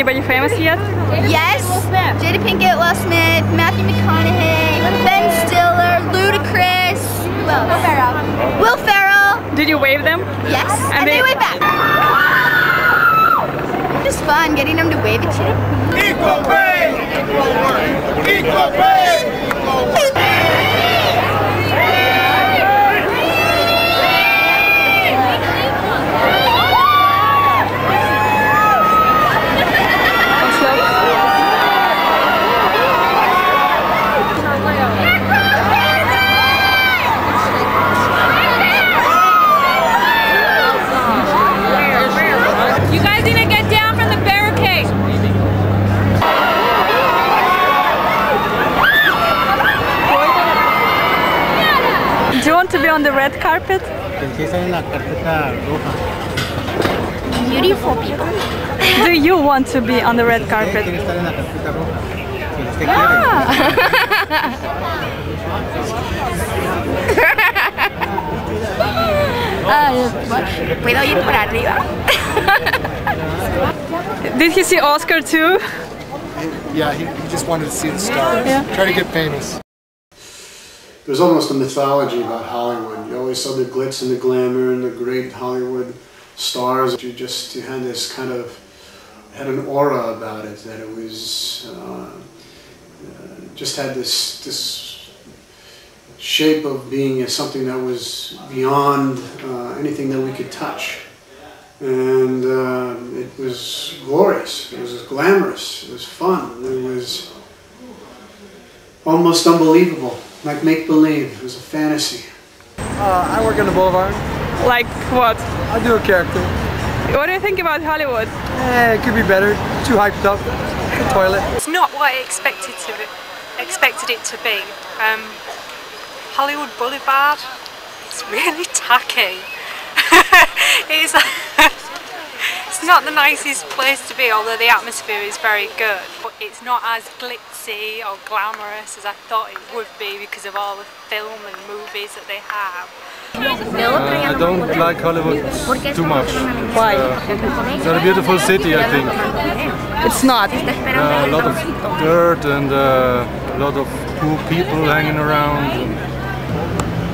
anybody famous yet? Yes. Jada Pinkett, Will Smith, Matthew McConaughey, Ben Stiller, Ludacris. Will Ferrell. Will Ferrell. Did you wave them? Yes. And they wave back. Just fun getting them to wave at you. Equal pay! Equal work! Equal pay! Equal work! Do you want to be on the red carpet? Beautiful people. Do you want to be on the red carpet? ¿Puedo ir por arriba? Did he see Oscar too? Yeah, he just wanted to see the stars. Yeah. Try to get famous. There's almost a mythology about Hollywood. You always saw the glitz and the glamour and the great Hollywood stars. You had this kind of, had an aura about it, that it was, just had this shape of being something that was beyond anything that we could touch. And it was glorious, it was glamorous, it was fun, it was almost unbelievable. Like make-believe, it was a fantasy. I work on the boulevard. Like what? I do a character. What do you think about Hollywood? It could be better. Too hyped up. The toilet. It's not what I expected it to be. Hollywood Boulevard, it's really tacky. It's not the nicest place to be, although the atmosphere is very good. But it's not as glitzy or glamorous as I thought it would be because of all the film and movies that they have. I don't like Hollywood too much. Why? It's a beautiful city, I think. It's not. A lot of dirt and a lot of poor people hanging around.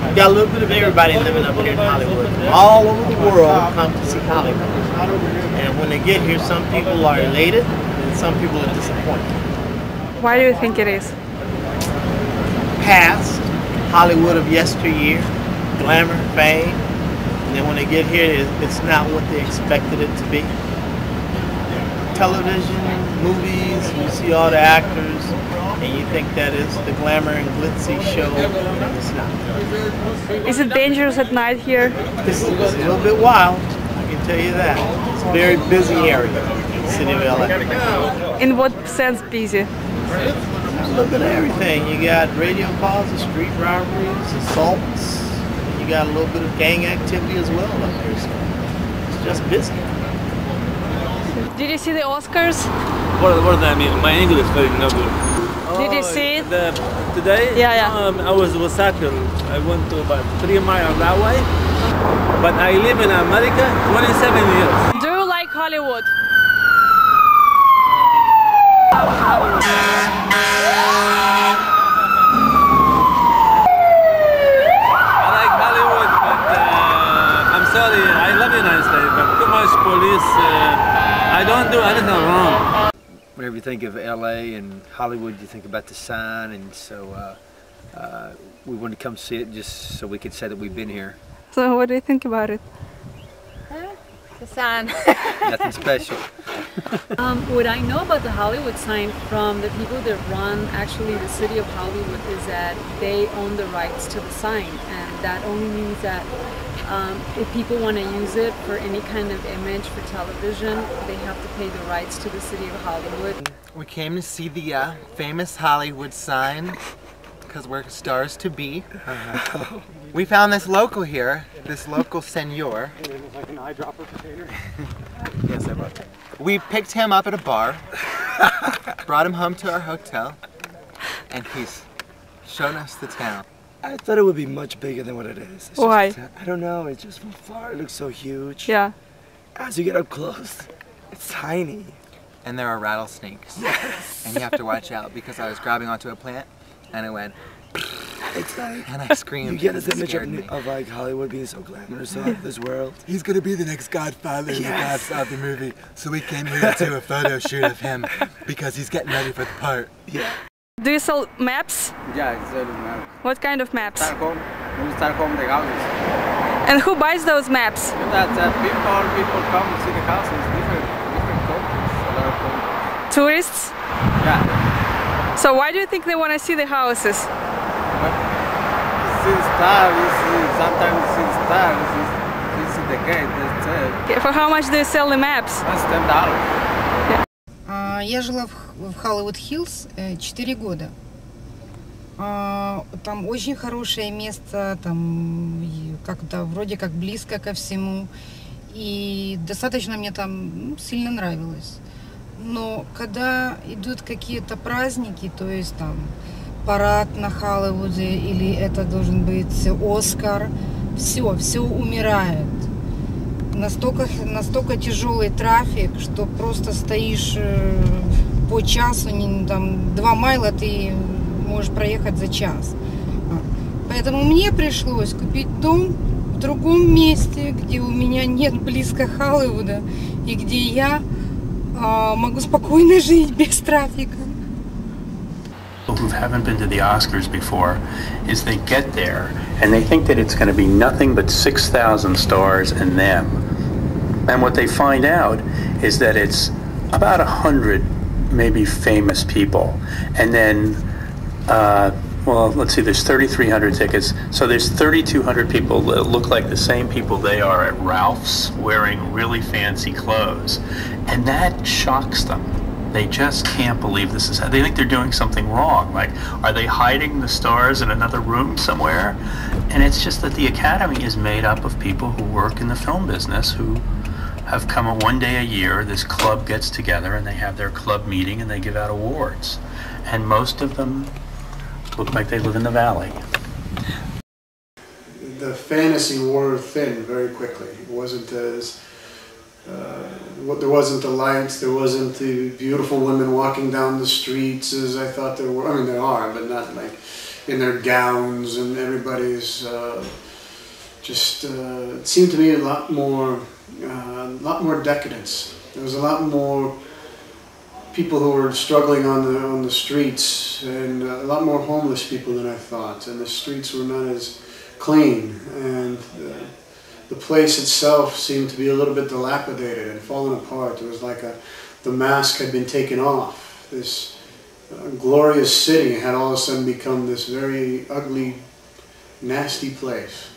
You got a little bit of everybody living up here in Hollywood. All over the world come to see Hollywood. And when they get here, some people are elated and some people are disappointed. Why do you think it is? Past, Hollywood of yesteryear, glamour, fame. And then when they get here, it's not what they expected it to be. Television, movies, you see all the actors, and you think that is the glamour and glitzy show. It's not. Is it dangerous at night here? It's a little bit wild, I can tell you that. It's a very busy area in the city of LA. In what sense busy? A little bit of everything. You got radio calls, street robberies, assaults. You got a little bit of gang activity as well up here. So it's just busy. Did you see the Oscars? What does that mean? My English is very no good. Did you see it? Today? Yeah. I was in Osaka. I went to about 3 miles that way. But I live in America 27 years. Do you like Hollywood? I like Hollywood, but I'm sorry, I love the United States, but too much police. I don't do anything wrong. Whenever you think of LA and Hollywood, you think about the sign, and so we wanted to come see it just so we could say that we've been here. So what do you think about it? The sign. Nothing special. What I know about the Hollywood sign from the people that run actually the city of Hollywood is that they own the rights to the sign, and that only means that if people want to use it for any kind of image for television, they have to pay the rights to the city of Hollywood. We came to see the famous Hollywood sign because we're stars to be. We found this local here, this local senor. Like an eyedropper container. Yes, I brought it. We picked him up at a bar, brought him home to our hotel, and he's shown us the town. I thought it would be much bigger than what it is. It's Why? Just, I don't know, it's just from far, it looks so huge. Yeah. As you get up close, it's tiny. and there are rattlesnakes. And you have to watch out because I was grabbing onto a plant and it went. It's like, and I screamed. You get this It image scared me. of like Hollywood being so glamorous of this world. He's gonna be the next Godfather in the Godfather movie. So we came here to do a photo shoot of him because he's getting ready for the part. Yeah. Do you sell maps? Yeah, I sell maps. What kind of maps? Stockholm. We Stockholm the houses. And who buys those maps? People come to see the houses, different countries, a lot of countries. Tourists? Yeah. So why do you think they want to see the houses? See stars, sometimes see stars, see the gate, that's it. Okay, for how much do you sell the maps? That's $10. Я жила в Холливуд-Хиллз 4 года. Там очень хорошее место, там как-то вроде как близко ко всему. И достаточно мне там сильно нравилось. Но когда идут какие-то праздники, то есть там парад на Холливуде или это должен быть Оскар, все умирает. Настолько тяжелый трафик, что просто стоишь по часу, там 2 майла ты можешь проехать за час. Поэтому мне пришлось купить дом в другом месте, где у меня нет близко Холливуда и где я могу спокойно жить без трафика. Who haven't been to the Oscars before is they get there and they think that it's going to be nothing but 6,000 stars and them. And what they find out is that it's about 100 maybe famous people. And then, well, let's see, there's 3,300 tickets. So there's 3,200 people that look like the same people they are at Ralph's wearing really fancy clothes. And that shocks them. They just can't believe this is how they think they're doing something wrong. Like, are they hiding the stars in another room somewhere? And it's just that the Academy is made up of people who work in the film business who have come one day a year. This club gets together and they have their club meeting and they give out awards. And most of them look like they live in the valley. The fantasy wore thin very quickly. It wasn't as there wasn't the lights, there wasn't the beautiful women walking down the streets as I thought there were. I mean, there are, but not like in their gowns, and everybody's it seemed to me a lot more decadence. There was a lot more people who were struggling on the streets, and a lot more homeless people than I thought, and the streets were not as clean, and the place itself seemed to be a little bit dilapidated and fallen apart. It was like the mask had been taken off. This glorious city had all of a sudden become this very ugly, nasty place.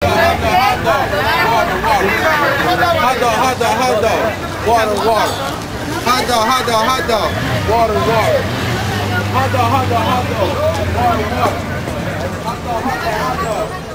Hot dog, water. Hot dog, water. Hot dog, water. Hot dog.